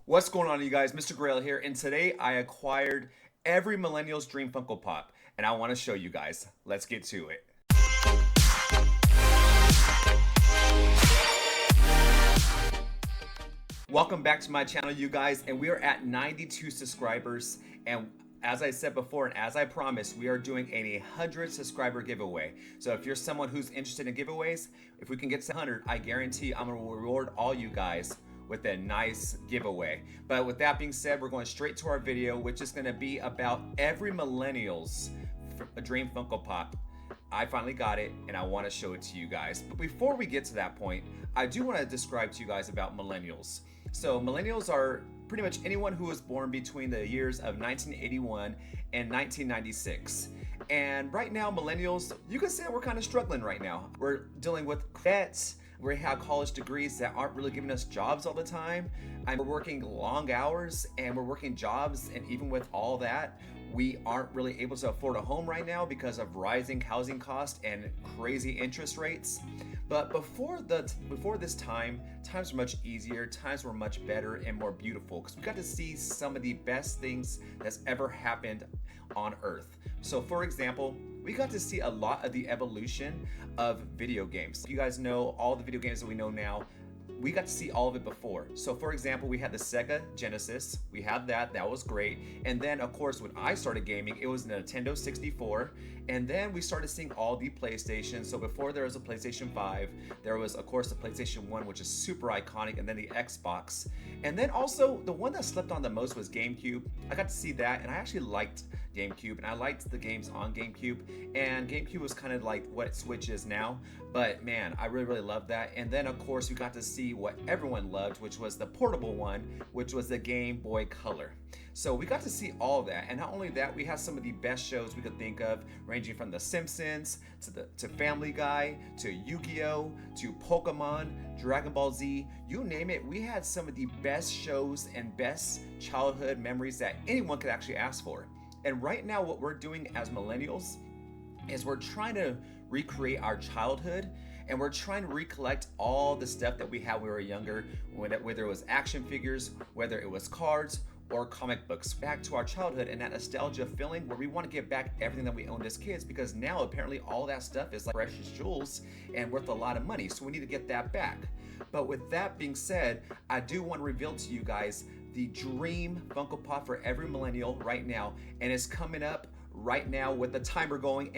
What's going on, you guys? Mr. Grail here, and today I acquired every Millennials Dream Funko Pop, and I want to show you guys. Let's get to it. Welcome back to my channel, you guys, and we are at 92 subscribers, and as I said before, and as I promised, we are doing a 100 subscriber giveaway. So if you're someone who's interested in giveaways, if we can get to 100, I guarantee I'm going to reward all you guys with a nice giveaway. But with that being said, we're going straight to our video, which is going to be about every Millennials Dream Funko Pop. I finally got it, and I want to show it to you guys. But before we get to that point, I do want to describe to you guys about Millennials. So Millennials are pretty much anyone who was born between the years of 1981 and 1996. And right now, Millennials, you can say we're kind of struggling right now. We're dealing with debts. We have college degrees that aren't really giving us jobs all the time. We're working long hours and we're working jobs, and even with all that, we aren't really able to afford a home right now because of rising housing costs and crazy interest rates. But before this time, times were much easier, times were much better and more beautiful because we got to see some of the best things that's ever happened on Earth. So for example, we got to see a lot of the evolution of video games. You guys know all the video games that we know now. We got to see all of it before. So for example, we had the Sega Genesis. We had that was great. And then of course, when I started gaming, it was the Nintendo 64. And then we started seeing all the PlayStation. So before there was a PlayStation 5, there was of course the PlayStation 1, which is super iconic, and then the Xbox. And then also the one that slept on the most was GameCube. I got to see that, and I actually liked GameCube, and I liked the games on GameCube. And GameCube was kind of like what Switch is now. But man, I really loved that. And then of course we got to see what everyone loved, which was the portable one, which was the Game Boy Color. So we got to see all of that. And not only that, we had some of the best shows we could think of, ranging from The Simpsons to Family Guy to Yu-Gi-Oh to Pokemon, Dragon Ball Z, you name it. We had some of the best shows and best childhood memories that anyone could actually ask for. And right now what we're doing as Millennials is we're trying to recreate our childhood, and we're trying to recollect all the stuff that we had when we were younger, whether it was action figures, whether it was cards or comic books, back to our childhood and that nostalgia feeling where we want to get back everything that we owned as kids, because now apparently all that stuff is like precious jewels and worth a lot of money, so we need to get that back. But with that being said, I do want to reveal to you guys the Dream Funko Pop for every Millennial right now, and it's coming up right now with the timer going.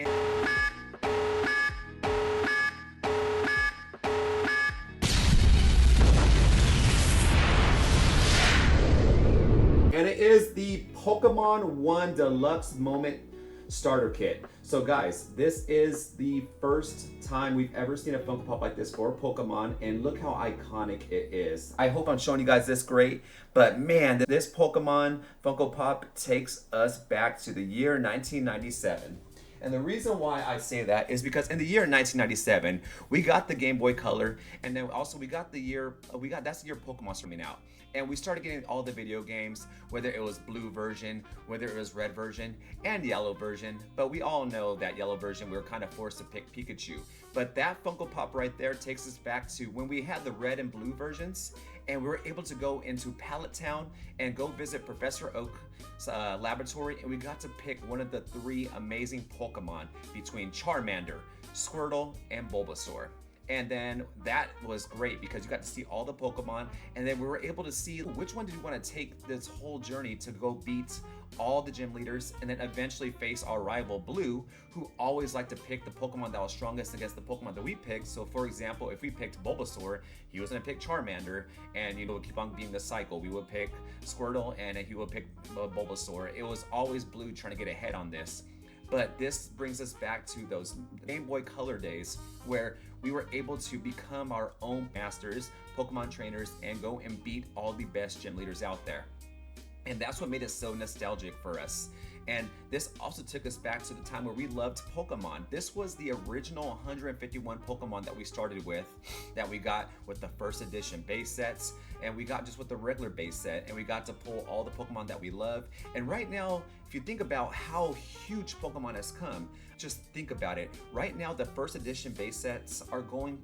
And it is the Pokemon 1 Deluxe Moment Starter Kit. So guys, this is the first time we've ever seen a Funko Pop like this for Pokemon, and look how iconic it is. I hope I'm showing you guys this great, but man, this Pokemon Funko Pop takes us back to the year 1997. And the reason why I say that is because in the year 1997, we got the Game Boy Color, and then also that's the year Pokemon's coming out. And we started getting all the video games, whether it was blue version, whether it was red version, and yellow version. But we all know that yellow version, we were kind of forced to pick Pikachu. But that Funko Pop right there takes us back to when we had the red and blue versions, and we were able to go into Pallet Town and go visit Professor Oak's laboratory, and we got to pick one of the three amazing Pokemon between Charmander, Squirtle, and Bulbasaur. And then that was great because you got to see all the Pokemon, and then we were able to see which one did you want to take this whole journey to go beat all the gym leaders, and then eventually face our rival Blue, who always liked to pick the Pokemon that was strongest against the Pokemon that we picked. So for example, if we picked Bulbasaur, he was going to pick Charmander, and it would keep on being the cycle. We would pick Squirtle, and he would pick Bulbasaur. It was always Blue trying to get ahead on this. But this brings us back to those Game Boy Color days where we were able to become our own masters, Pokemon trainers, and go and beat all the best gym leaders out there. And that's what made it so nostalgic for us. And this also took us back to the time where we loved Pokemon. This was the original 151 Pokemon that we started with, that we got with the first edition base sets, and we got just with the regular base set, and we got to pull all the Pokemon that we love. And right now, if you think about how huge Pokemon has come, just think about it. Right now, the first edition base sets are going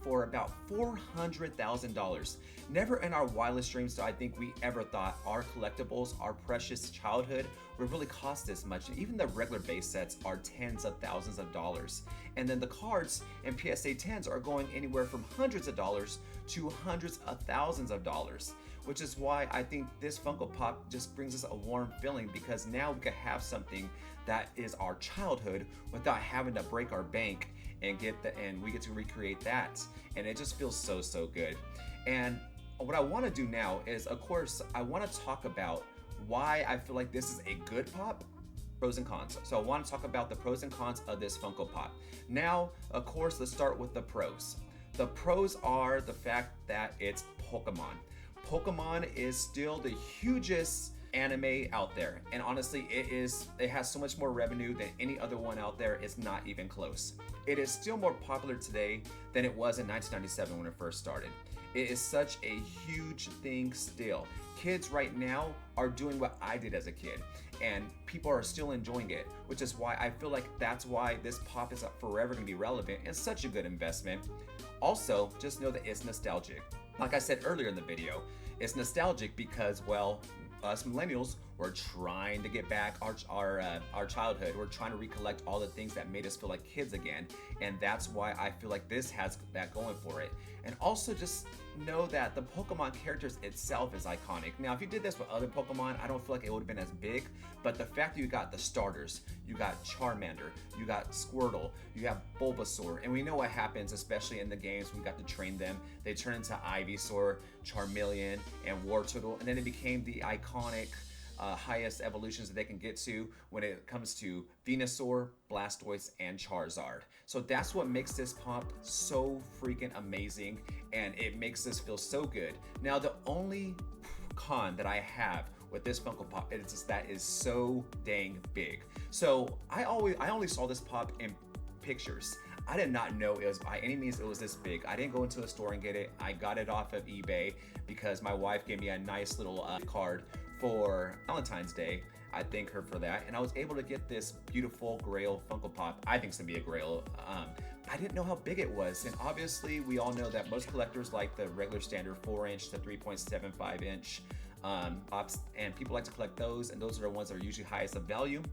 for about $400,000. Never in our wildest dreams do I think we ever thought our collectibles, our precious childhood, would really cost this much. Even the regular base sets are tens of thousands of dollars. And then the cards and PSA 10s are going anywhere from hundreds of dollars to hundreds of thousands of dollars, which is why I think this Funko Pop just brings us a warm feeling, because now we can have something that is our childhood without having to break our bank and we get to recreate that, and it just feels so good. And what I want to do now is, of course, I want to talk about why I feel like this is a good pop, pros and cons. So I want to talk about the pros and cons of this Funko Pop. Now, of course, let's start with the pros. The pros are the fact that it's Pokemon. Pokemon is still the hugest anime out there, and honestly it has so much more revenue than any other one out there. It's not even close. It is still more popular today than it was in 1997 when it first started. It is such a huge thing still. Kids right now are doing what I did as a kid, and people are still enjoying it, which is why I feel like that's why this pop is forever going to be relevant and such a good investment. Also, just know that it's nostalgic. Like I said earlier in the video, it's nostalgic because, well, us millennials, we're trying to get back our childhood. We're trying to recollect all the things that made us feel like kids again, and that's why I feel like this has that going for it. And also just know that the Pokemon characters itself is iconic. Now, if you did this with other Pokemon, I don't feel like it would have been as big, but the fact that you got the starters, you got Charmander, you got Squirtle, you have Bulbasaur, and we know what happens, especially in the games, we got to train them. They turn into Ivysaur, Charmeleon, and Wartortle, and then it became the iconic highest evolutions that they can get to when it comes to Venusaur, Blastoise, and Charizard. So that's what makes this pop so freaking amazing, and it makes this feel so good. Now, the only con that I have with this Funko Pop is just that is so dang big. So I only saw this pop in pictures. I did not know it was by any means it was this big. I didn't go into a store and get it. I got it off of eBay because my wife gave me a nice little card for Valentine's Day. I thank her for that, and I was able to get this beautiful Grail Funko Pop. I think it's gonna be a Grail. I didn't know how big it was, and obviously we all know that most collectors like the regular standard 4-inch to 3.75-inch pops, and people like to collect those, and those are the ones that are usually highest of value.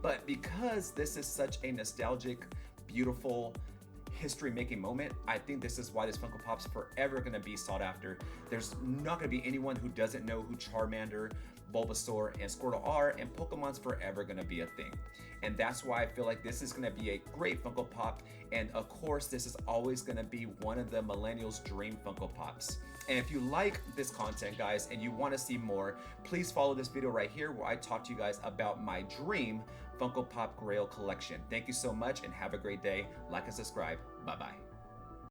But because this is such a nostalgic, beautiful, history-making moment, I think this is why this Funko Pop's forever gonna be sought after. There's not gonna be anyone who doesn't know who Charmander, Bulbasaur, and Squirtle are, and Pokemon's forever gonna be a thing. And that's why I feel like this is gonna be a great Funko Pop, and of course, this is always gonna be one of the Millennials Dream Funko Pops. And if you like this content, guys, and you wanna see more, please follow this video right here where I talk to you guys about my dream Funko Pop Grail collection. Thank you so much and have a great day. Like and subscribe. Bye-bye.